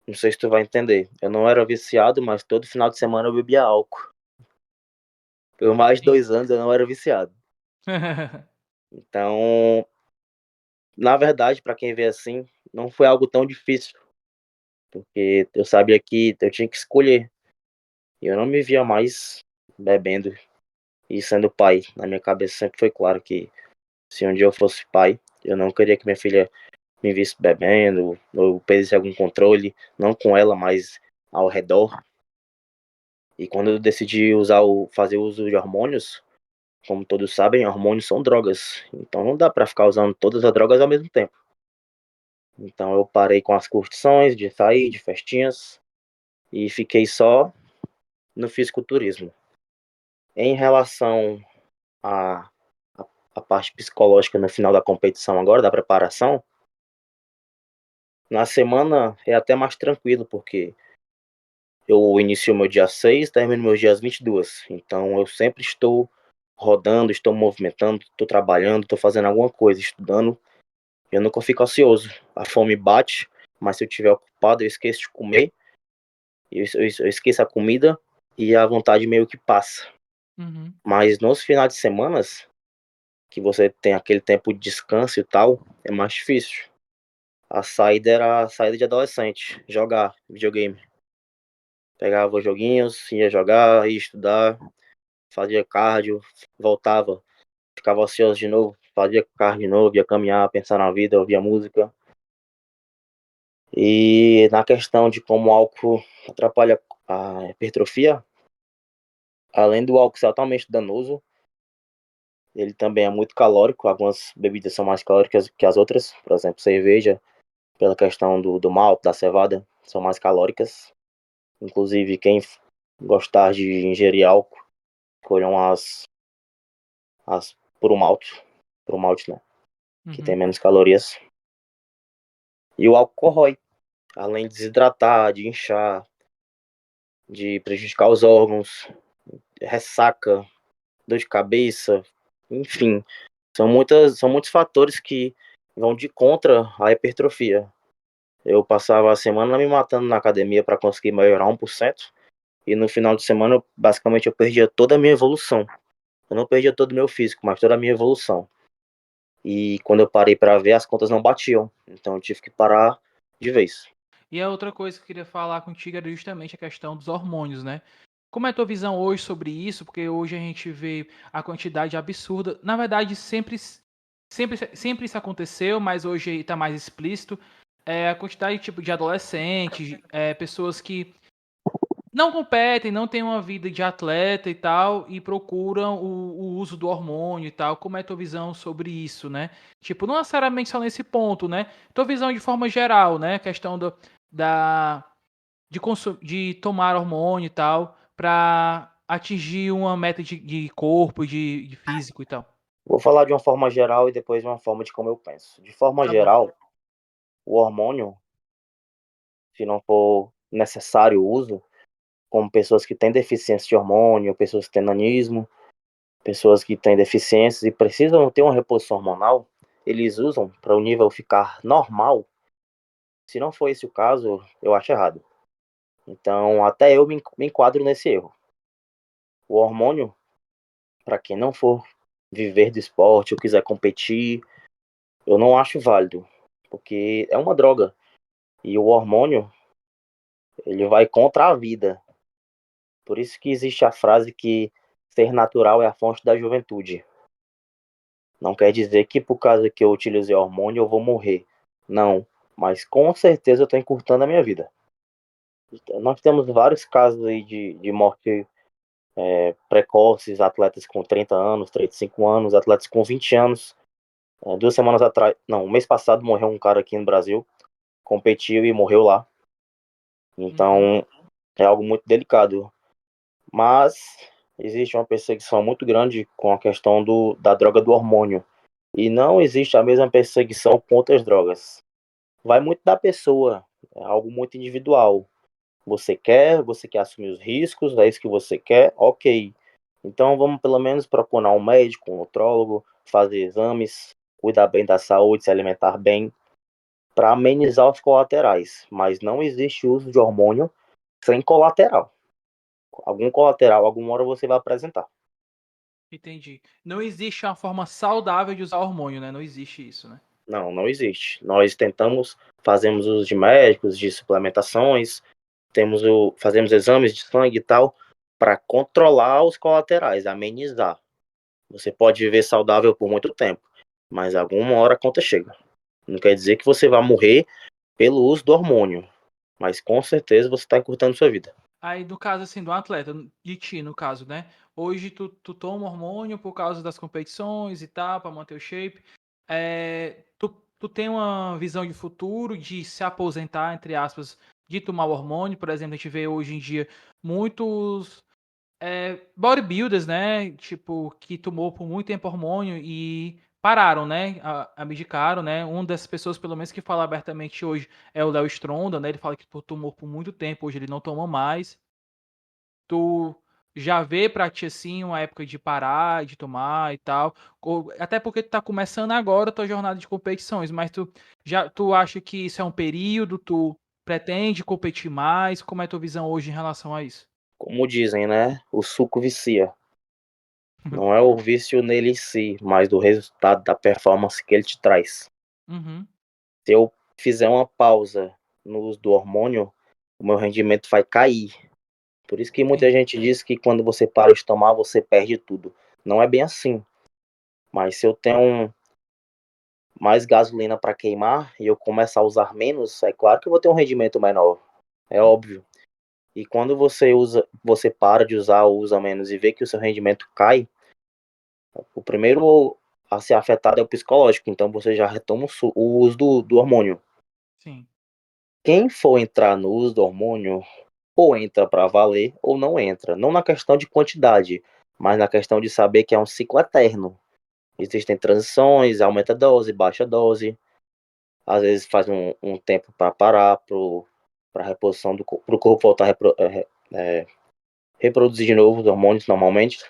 Não sei se tu vai entender. Eu não era viciado, mas todo final de semana eu bebia álcool. Por mais de Sim. 2 anos eu não era viciado. Então, na verdade, para quem vê assim, não foi algo tão difícil, porque eu sabia que eu tinha que escolher. E eu não me via mais bebendo e sendo pai. Na minha cabeça sempre foi claro que se um dia eu fosse pai, eu não queria que minha filha me visse bebendo ou perdesse algum controle, não com ela, mas ao redor. E quando eu decidi fazer uso de hormônios, como todos sabem, hormônios são drogas. Então não dá para ficar usando todas as drogas ao mesmo tempo. Então eu parei com as curtições de sair, de festinhas, e fiquei só no fisiculturismo. Em relação à, à parte psicológica no final da competição agora, da preparação, na semana é até mais tranquilo, porque eu inicio meu dia 6, termino meus dias 22. Então eu sempre estou rodando, estou movimentando, estou trabalhando, estou fazendo alguma coisa, estudando. Eu nunca fico ocioso. A fome bate, mas se eu estiver ocupado, eu esqueço de comer, eu esqueço a comida e a vontade meio que passa. Uhum. Mas nos finais de semana, que você tem aquele tempo de descanso e tal, é mais difícil. A saída era a saída de adolescente, jogar videogame. Pegava os joguinhos, ia jogar, ia estudar, fazia cardio, voltava, ficava ocioso de novo, fazia cardio de novo, ia caminhar, pensar na vida, ouvia música. E na questão de como o álcool atrapalha a hipertrofia, além do álcool ser altamente danoso, ele também é muito calórico. Algumas bebidas são mais calóricas que as outras, por exemplo, cerveja, pela questão do malte, da cevada, são mais calóricas. Inclusive, quem gostar de ingerir álcool, escolham as puro malte, né? Que tem Uhum. menos calorias. E o álcool corrói, além de desidratar, de inchar, de prejudicar os órgãos, ressaca, dor de cabeça, enfim, são muitos fatores que vão de contra a hipertrofia. Eu passava a semana me matando na academia para conseguir melhorar 1%, e no final de semana, basicamente, eu perdia toda a minha evolução. Eu não perdia todo o meu físico, mas toda a minha evolução. E quando eu parei para ver, as contas não batiam. Então eu tive que parar de vez. E a outra coisa que eu queria falar contigo era justamente a questão dos hormônios, né? Como é a tua visão hoje sobre isso? Porque hoje a gente vê a quantidade absurda. Na verdade, sempre isso aconteceu, mas hoje está mais explícito. É a quantidade tipo de adolescentes, pessoas que não competem, não têm uma vida de atleta e tal, e procuram o uso do hormônio e tal. Como é a tua visão sobre isso, né? Tipo, não necessariamente só nesse ponto, né? Tua visão de forma geral, né? A questão da, de tomar hormônio e tal, pra atingir uma meta de corpo, de físico e tal. Vou falar de uma forma geral e depois de uma forma de como eu penso. De forma Tá bom. geral, o hormônio, se não for necessário o uso, como pessoas que têm deficiência de hormônio, pessoas que têm nanismo, pessoas que têm deficiências e precisam ter uma reposição hormonal, eles usam para o nível ficar normal. Se não for esse o caso, eu acho errado. Então, até eu me enquadro nesse erro. O hormônio, para quem não for viver do esporte ou quiser competir, eu não acho válido, porque é uma droga. E o hormônio, ele vai contra a vida. Por isso que existe a frase que ser natural é a fonte da juventude. Não quer dizer que por causa que eu utilizei hormônio eu vou morrer. Não, mas com certeza eu estou encurtando a minha vida. Nós temos vários casos aí de morte precoces, atletas com 30 anos, 35 anos, atletas com 20 anos. 2 semanas atrás, não, um mês passado morreu um cara aqui no Brasil, competiu e morreu lá. Uhum. Então, é algo muito delicado. Mas existe uma perseguição muito grande com a questão da droga do hormônio. E não existe a mesma perseguição com outras drogas. Vai muito da pessoa, é algo muito individual. Você quer assumir os riscos, é isso que você quer, ok. Então vamos pelo menos procurar um médico, um nutrólogo, fazer exames, cuidar bem da saúde, se alimentar bem, para amenizar os colaterais. Mas não existe uso de hormônio sem colateral. Algum colateral, alguma hora você vai apresentar. Entendi. Não existe uma forma saudável de usar hormônio, né? Não existe isso, né? Não, não existe. Nós tentamos, fazemos uso de médicos, de suplementações, fazemos exames de sangue e tal, para controlar os colaterais, amenizar. Você pode viver saudável por muito tempo, mas alguma hora a conta chega. Não quer dizer que você vai morrer pelo uso do hormônio, mas com certeza você está encurtando sua vida. Aí, no caso, assim, do atleta, de ti, no caso, né? Hoje tu toma hormônio por causa das competições e tal, pra manter o shape. Tu tem uma visão de futuro de se aposentar, entre aspas, de tomar o hormônio? Por exemplo, a gente vê hoje em dia muitos bodybuilders, né? Tipo, que tomou por muito tempo hormônio e pararam, né? Abdicaram, né? Uma das pessoas, pelo menos, que fala abertamente hoje é o Léo Stronda, né? Ele fala que tomou por muito tempo, hoje ele não toma mais. Tu já vê pra ti assim uma época de parar, de tomar e tal? Até porque tu tá começando agora a tua jornada de competições, mas tu acha que isso é um período, tu pretende competir mais? Como é a tua visão hoje em relação a isso? Como dizem, né? O suco vicia. Não é o vício nele em si, mas do resultado da performance que ele te traz. Uhum, Se eu fizer uma pausa no uso do hormônio, o meu rendimento vai cair. Por isso que muita entendi. gente diz que quando você para de tomar, você perde tudo. Não é bem assim. Mas se eu tenho mais gasolina para queimar e eu começar a usar menos, é claro que eu vou ter um rendimento menor. É óbvio. E quando você para de usar ou usa menos e vê que o seu rendimento cai, o primeiro a ser afetado é o psicológico. Então você já retoma o uso do hormônio. Sim. Quem for entrar no uso do hormônio, ou entra para valer ou não entra. Não na questão de quantidade, mas na questão de saber que é um ciclo eterno. Existem transições, aumenta a dose, baixa a dose. Às vezes faz um tempo para parar, para reposição pro corpo voltar a reproduzir de novo os hormônios normalmente,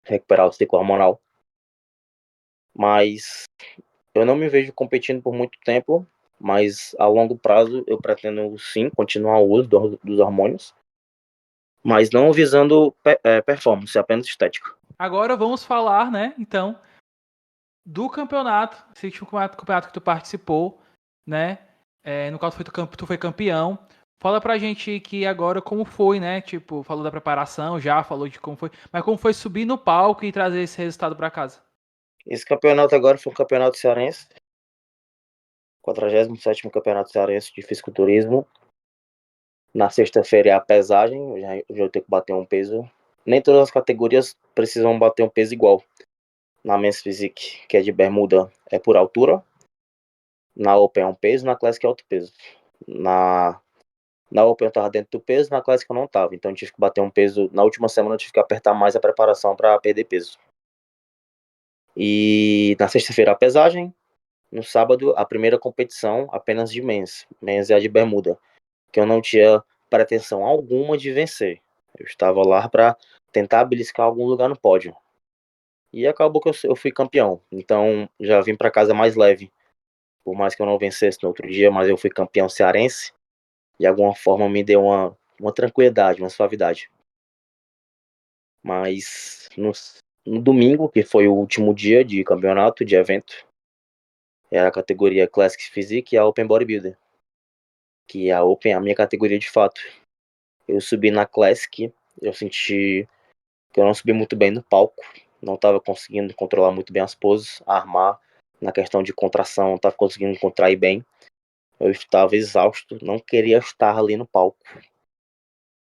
recuperar o ciclo hormonal. Mas eu não me vejo competindo por muito tempo, mas a longo prazo eu pretendo sim continuar o uso dos hormônios, mas não visando performance, apenas estética. Agora vamos falar, né, então, do campeonato, esse último campeonato que tu participou, né? No qual tu foi campeão. Fala pra gente que agora como foi, né? Tipo, falou da preparação, já falou de como foi, mas como foi subir no palco e trazer esse resultado pra casa? Esse campeonato agora foi um campeonato cearense, 47º campeonato cearense de fisiculturismo. Na sexta-feira é a pesagem, eu tenho que bater um peso. Nem todas as categorias precisam bater um peso igual. Na Men's Physique, que é de bermuda, é por altura. Na Open é um peso, na Classic é outro peso. Na, na Open eu tava dentro do peso, na Classic eu não tava. Então eu tive que bater um peso. Na última semana eu tive que apertar mais a preparação para perder peso. E na sexta-feira a pesagem. No sábado, a primeira competição apenas de Men's. Men's é a de bermuda, que eu não tinha pretensão alguma de vencer. Eu estava lá para tentar beliscar algum lugar no pódio. E acabou que eu fui campeão. Então já vim para casa mais leve. Por mais que eu não vencesse no outro dia, mas eu fui campeão cearense. De alguma forma me deu uma tranquilidade, uma suavidade. Mas no domingo, que foi o último dia de campeonato, de evento, era a categoria Classic Physique e a Open Bodybuilder. Que a Open é a minha categoria de fato. Eu subi na Classic, eu senti que eu não subi muito bem no palco, não estava conseguindo controlar muito bem as poses, armar na questão de contração, não estava conseguindo contrair bem. Eu estava exausto, não queria estar ali no palco.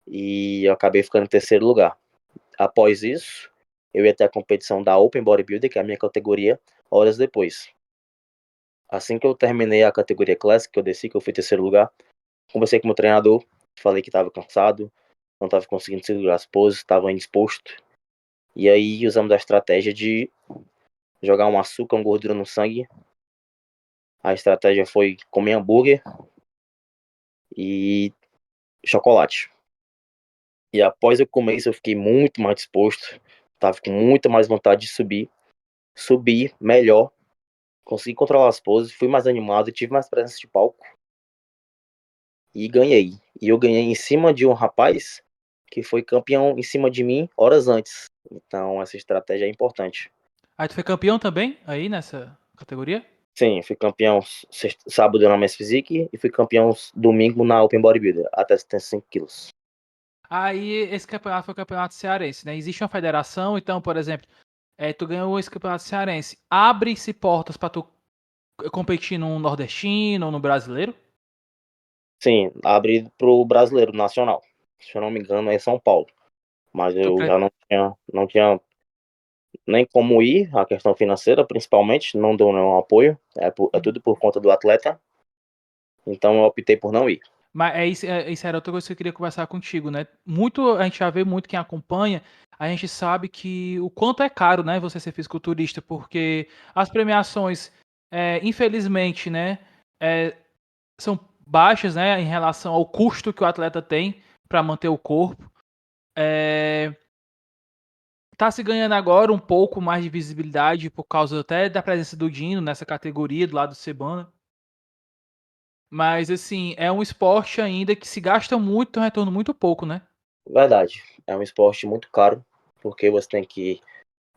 E eu acabei ficando em terceiro lugar. após isso, eu ia ter a competição da Open Bodybuilder, que é a minha categoria, horas depois. Assim que eu terminei a categoria Classic, que eu desci, que eu fui terceiro lugar, conversei com o meu treinador, falei que estava cansado, não estava conseguindo segurar as poses, estava indisposto. E aí usamos a estratégia de jogar um açúcar, uma gordura no sangue. A estratégia foi comer hambúrguer e chocolate. E após eu comer isso, eu fiquei muito mais disposto, tava com muita mais vontade de subir. Subi melhor, consegui controlar as poses, fui mais animado, tive mais presença de palco e ganhei. E eu ganhei em cima de um rapaz que foi campeão em cima de mim horas antes. Então essa estratégia é importante. Aí tu foi campeão também aí nessa categoria? Sim, fui campeão sábado na Men's Physique e fui campeão domingo na Open Bodybuilder, até 75 quilos. Aí esse campeonato foi o campeonato cearense, né? Existe uma federação, então, por exemplo, tu ganhou esse campeonato cearense. Abre-se portas pra tu competir no nordestino ou no brasileiro? Sim, abre pro brasileiro nacional. Se eu não me engano, é São Paulo. Mas Tu eu pre- já não tinha nem como ir, a questão financeira, principalmente, não dou nenhum apoio. É tudo por conta do atleta. Então eu optei por não ir. Mas isso era outra coisa que eu queria conversar contigo, né? Muito, a gente já vê muito quem acompanha, a gente sabe que o quanto é caro, né, você ser fisiculturista, porque as premiações, infelizmente, né, é, são baixas, né, em relação ao custo que o atleta tem para manter o corpo. Tá se ganhando agora um pouco mais de visibilidade por causa até da presença do Dino nessa categoria do lado do Cebana. Mas assim, é um esporte ainda que se gasta muito, tem um retorno muito pouco, né? Verdade. É um esporte muito caro, porque você tem que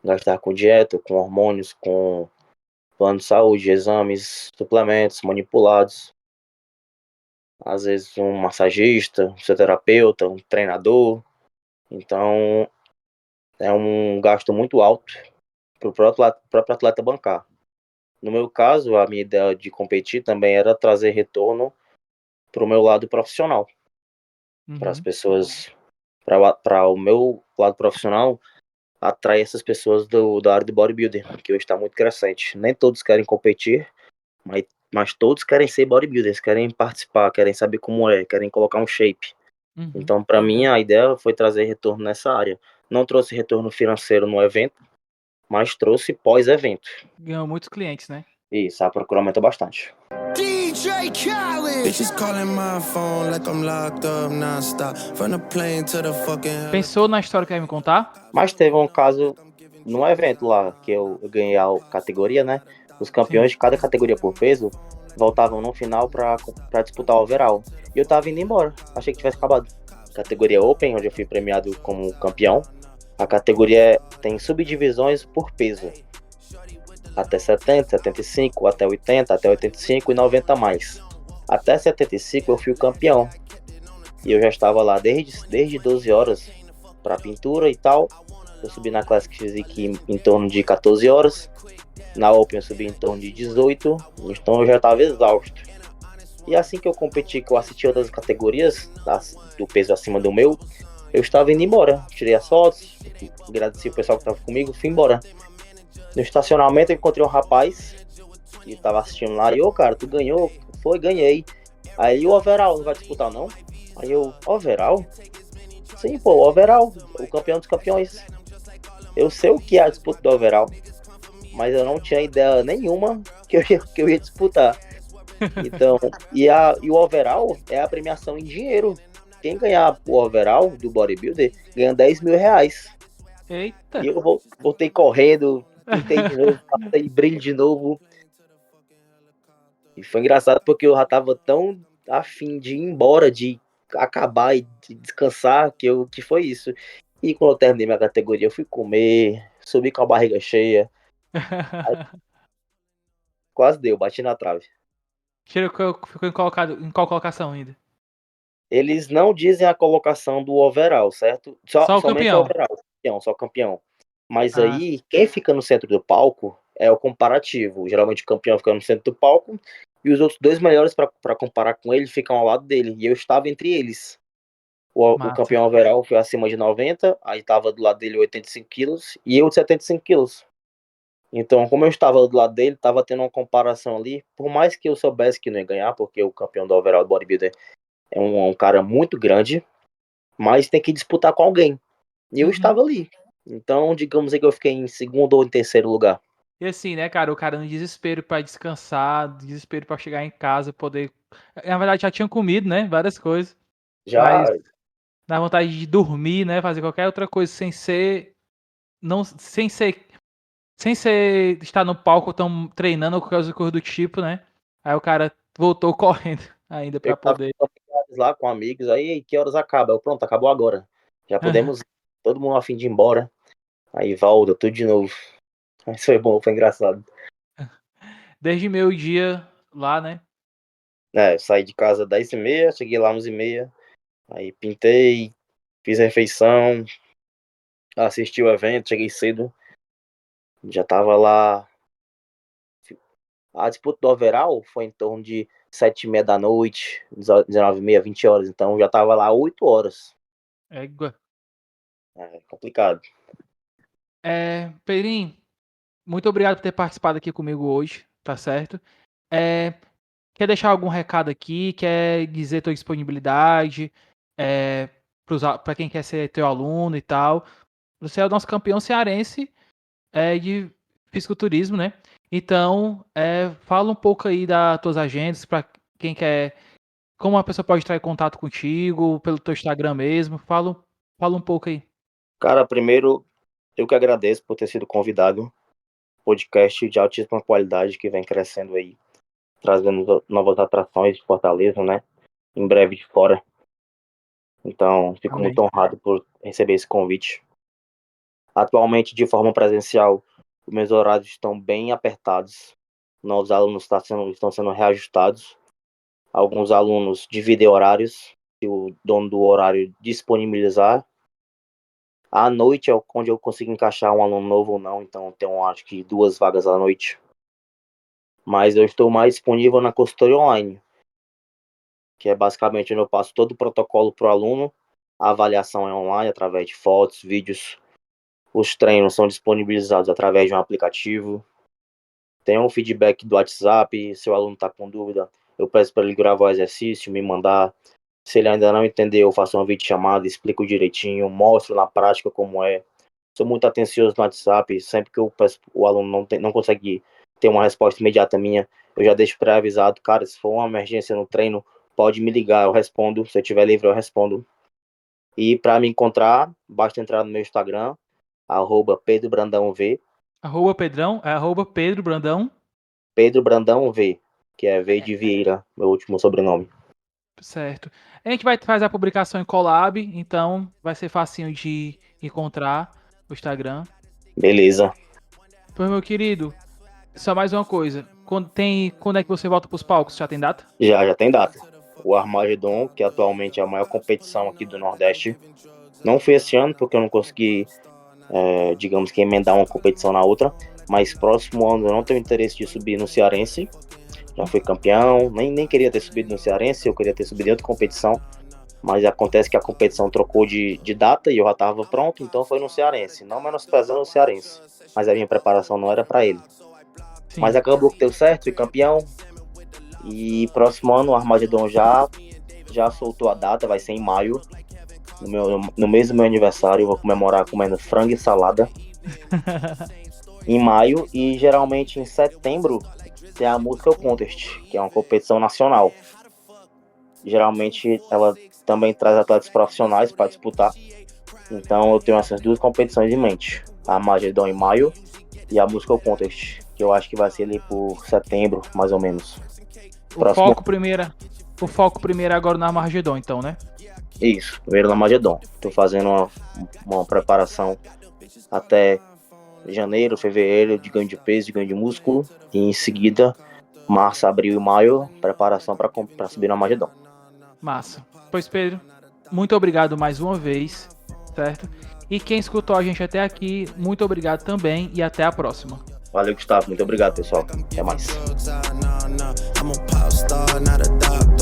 gastar com dieta, com hormônios, com plano de saúde, exames, suplementos manipulados. Às vezes um massagista, um fisioterapeuta, um treinador. Então é um gasto muito alto para o próprio atleta bancar. No meu caso, a minha ideia de competir também era trazer retorno para o meu lado profissional, para as Uhum. pessoas, para o meu lado profissional, atrair essas pessoas da área do bodybuilding, que hoje está muito crescente. Nem todos querem competir, mas todos querem ser bodybuilders, querem participar, querem saber como é, querem colocar um shape. Uhum. Então, para mim, a ideia foi trazer retorno nessa área. Não trouxe retorno financeiro no evento, mas trouxe pós-evento. Ganhou muitos clientes, né? Isso, a procura aumentou bastante. DJ Khaled. Bitches calling my phone like I'm locked up non-stop. From the plane to the fucking Pensou na história que ia me contar? Mas teve um caso num evento lá, que eu ganhei a categoria, né? Os Sim. campeões de cada categoria por peso voltavam no final pra disputar o overall. E eu tava indo embora, achei que tivesse acabado. Categoria Open, onde eu fui premiado como campeão. A categoria tem subdivisões por peso. Até 70, 75, até 80, até 85 e 90 mais. Até 75 eu fui o campeão. E eu já estava lá desde 12 horas para pintura e tal. Eu subi na Classic Physique em torno de 14 horas. Na Open eu subi em torno de 18. Então eu já estava exausto. E assim que eu competi, que eu assisti outras categorias do peso acima do meu, eu estava indo embora. Tirei as fotos, agradeci o pessoal que estava comigo, fui embora. No estacionamento eu encontrei um rapaz que estava assistindo lá. E cara, tu ganhou? Foi, ganhei. Aí o overall não vai disputar não? Aí eu, overall? Sim, pô, o overall, o campeão dos campeões. Eu sei o que é a disputa do overall, mas eu não tinha ideia nenhuma que eu ia disputar. Então, e o overall é a premiação em dinheiro. Quem ganhar o overall do bodybuilder ganha 10 mil reais. Eita! E eu voltei correndo, pintei de novo, passei brilho de novo. E foi engraçado porque eu já tava tão afim de ir embora, de acabar e de descansar, que foi isso. E quando eu terminei minha categoria, eu fui comer, subi com a barriga cheia. Aí quase deu, bati na trave. Ficou em qual colocação ainda? Eles não dizem a colocação do overall, certo? Só o Somente o campeão. overall, campeão, só campeão. Mas Ah, aí, quem fica no centro do palco é o comparativo. Geralmente o campeão fica no centro do palco e os outros dois melhores para comparar com ele ficam ao lado dele. E eu estava entre eles. O Massa. campeão overall foi acima de 90, aí tava do lado dele 85 quilos e eu de 75 quilos. Então, como eu estava do lado dele, tava tendo uma comparação ali, por mais que eu soubesse que não ia ganhar, porque o campeão do overall bodybuilder é um cara muito grande, mas tem que disputar com alguém. E eu estava ali. Então, digamos aí que eu fiquei em segundo ou em terceiro lugar. E assim, né, cara, o cara no desespero pra descansar, desespero pra chegar em casa, poder. Na verdade, já tinha comido, né? Várias coisas. Já, Mas dá vontade de dormir, né? Fazer qualquer outra coisa sem ser. Não, sem ser estar no palco tão treinando ou qualquer coisa do tipo, né? Aí o cara voltou correndo ainda eu pra estava poder. lá com amigos, aí que horas acaba? Eu, pronto, acabou agora. Já podemos ir. Todo mundo a fim de ir embora. Aí volta, tudo de novo. Mas foi bom, foi engraçado. Desde meio dia lá, né? É, saí de casa 10h30, cheguei lá 11h30. Aí pintei, fiz a refeição, assisti o evento, cheguei cedo. Já tava lá. A disputa do overall foi em torno de 7h30 da noite, 19h30, 20 horas. Então já tava lá 8 horas. Égua. É complicado. Pedrinho, muito obrigado por ter participado aqui comigo hoje, tá certo? Quer deixar algum recado aqui? Quer dizer tua disponibilidade? Para quem quer ser teu aluno e tal. Você é o nosso campeão cearense de fisiculturismo, né? Então, fala um pouco aí das tuas agendas, para quem quer. Como a pessoa pode entrar em contato contigo, pelo teu Instagram mesmo. Fala um pouco aí. Cara, primeiro, eu que agradeço por ter sido convidado. Podcast de altíssima qualidade que vem crescendo aí, trazendo novas atrações de Fortaleza, né? Em breve de fora. Então, fico Amém. muito honrado por receber esse convite. Atualmente, de forma presencial, os meus horários estão bem apertados. Novos alunos estão sendo reajustados. Alguns alunos dividem horários, se o dono do horário disponibilizar. À noite é onde eu consigo encaixar um aluno novo ou não, então tenho acho que 2 vagas à noite. Mas eu estou mais disponível na consultoria online, que é basicamente onde eu passo todo o protocolo para o aluno. A avaliação é online, através de fotos, vídeos. Os treinos são disponibilizados através de um aplicativo. Tem um feedback do WhatsApp, se o aluno está com dúvida, eu peço para ele gravar o exercício, me mandar. Se ele ainda não entendeu, eu faço uma videochamada, explico direitinho, mostro na prática como é. Sou muito atencioso no WhatsApp, sempre que eu peço, o aluno não consegue ter uma resposta imediata minha, eu já deixo pré-avisado, cara, se for uma emergência no treino, pode me ligar, eu respondo, se eu estiver livre eu respondo. E para me encontrar, basta entrar no meu Instagram, @PedroBrandãoV, Pedrão, Pedro Brandão. Pedro Brandão V, que é V de Vieira, meu último sobrenome. Certo. A gente vai fazer a publicação em Collab, então vai ser facinho de encontrar o Instagram. Beleza. Pois, meu querido, só mais uma coisa. Quando é que você volta pros palcos? Já tem data? Já tem data. O Armagedon, que atualmente é a maior competição aqui do Nordeste, não foi esse ano porque eu não consegui, digamos que emendar uma competição na outra, mas próximo ano eu não tenho interesse de subir no Cearense. Já fui campeão, nem queria ter subido no Cearense, eu queria ter subido em outra competição, mas acontece que a competição trocou de data e eu já estava pronto, então foi no Cearense, não menosprezando o Cearense, mas a minha preparação não era para ele. Sim. Mas acabou que deu certo, fui campeão, e próximo ano o Armagedon já soltou a data, vai ser em maio, no mês do meu aniversário, eu vou comemorar comendo frango e salada, em maio, e geralmente em setembro tem a Musical Contest, que é uma competição nacional. Geralmente ela também traz atletas profissionais para disputar. Então eu tenho essas duas competições em mente. A Armagedon em maio e a Musical Contest, que eu acho que vai ser ali por setembro, mais ou menos. O foco primeiro agora na Armagedon, então, né? Isso, primeiro na Armagedon. Tô fazendo uma preparação até janeiro, fevereiro de ganho de peso, de ganho de músculo. E em seguida, março, abril e maio, preparação para subir na Armagedon. Massa. Pois, Pedro, muito obrigado mais uma vez, certo? E quem escutou a gente até aqui, muito obrigado também e até a próxima. Valeu, Gustavo. Muito obrigado, pessoal. Até mais. I'm a pop star, not a dog